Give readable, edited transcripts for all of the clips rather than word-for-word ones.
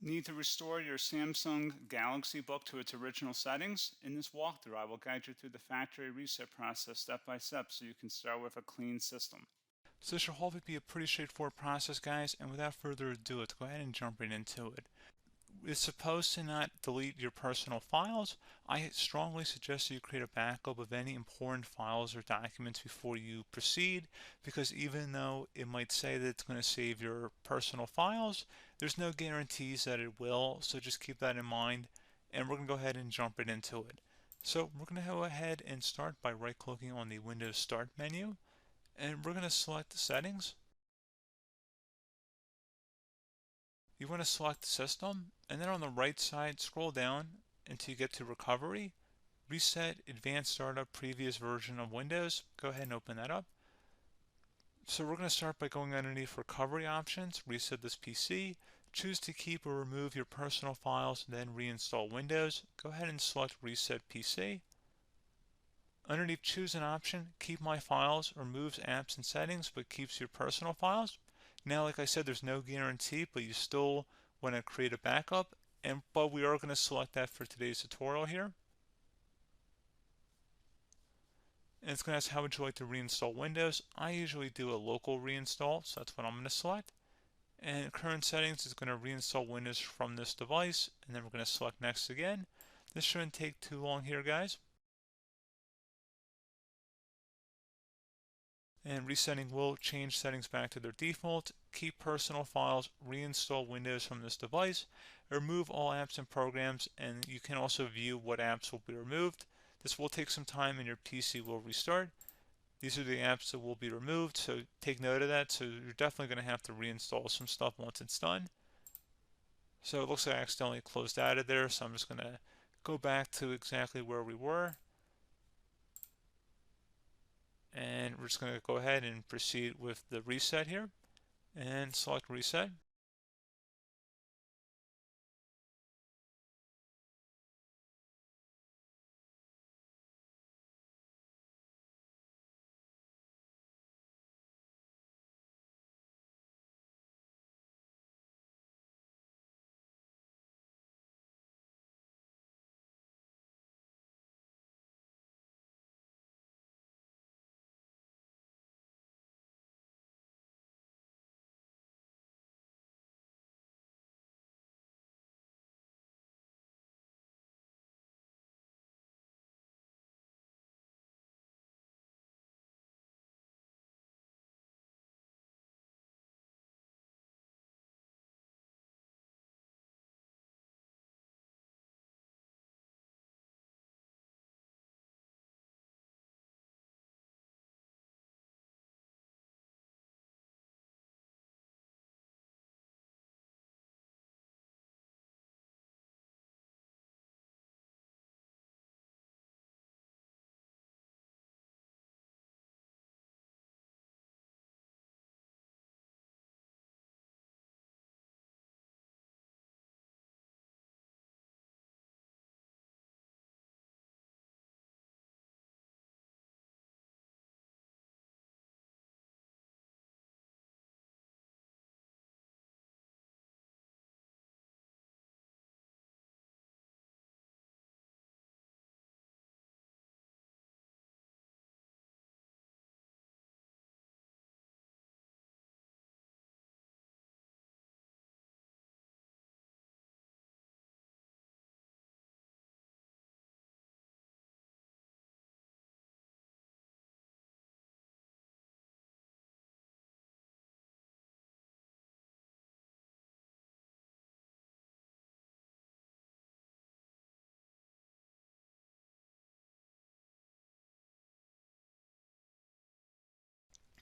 Need to restore your Samsung Galaxy Book to its original settings? In this walkthrough, I will guide you through the factory reset process step by step so you can start with a clean system. So this should hopefully be a pretty straightforward process, guys, and without further ado, let's go ahead and jump right into it. It's supposed to not delete your personal files. I strongly suggest that you create a backup of any important files or documents before you proceed, because even though it might say that it's going to save your personal files, there's no guarantees that it will, so just keep that in mind, and we're going to go ahead and jump right into it. So we're going to go ahead and start by right-clicking on the Windows Start menu, and we're going to select the settings. You want to select System, and then on the right side, scroll down until you get to Recovery, Reset Advanced Startup Previous Version of Windows. Go ahead and open that up. So we're going to start by going underneath Recovery Options, reset this PC, choose to keep or remove your personal files, then reinstall Windows. Go ahead and select Reset PC. Underneath Choose an option, Keep My Files removes apps and settings but keeps your personal files. Now, like I said, there's no guarantee, but you still want to create a backup, but we are going to select that for today's tutorial here. And it's going to ask how would you like to reinstall Windows. I usually do a local reinstall, so that's what I'm going to select. And current settings is going to reinstall Windows from this device, and then we're going to select next again. This shouldn't take too long here, guys. And resetting will change settings back to their default, keep personal files, reinstall Windows from this device, remove all apps and programs, and you can also view what apps will be removed. This will take some time and your PC will restart. These are the apps that will be removed, so take note of that. So you're definitely going to have to reinstall some stuff once it's done. So it looks like I accidentally closed out of there, so I'm just going to go back to exactly where we were. And we're just going to go ahead and proceed with the reset here and select reset.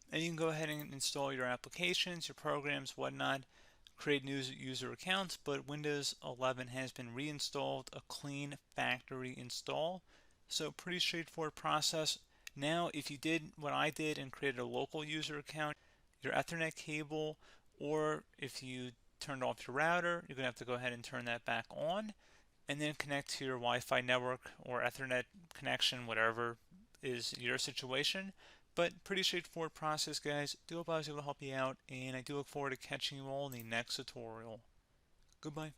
And you can go ahead and install your applications, your programs, whatnot, create new user accounts, but Windows 11 has been reinstalled, a clean factory install. So pretty straightforward process. Now, if you did what I did and created a local user account, your Ethernet cable, or if you turned off your router, you're going to have to go ahead and turn that back on and then connect to your Wi-Fi network or Ethernet connection, whatever is your situation. But pretty straightforward process, guys. Do hope I was able to help you out, and I do look forward to catching you all in the next tutorial. Goodbye.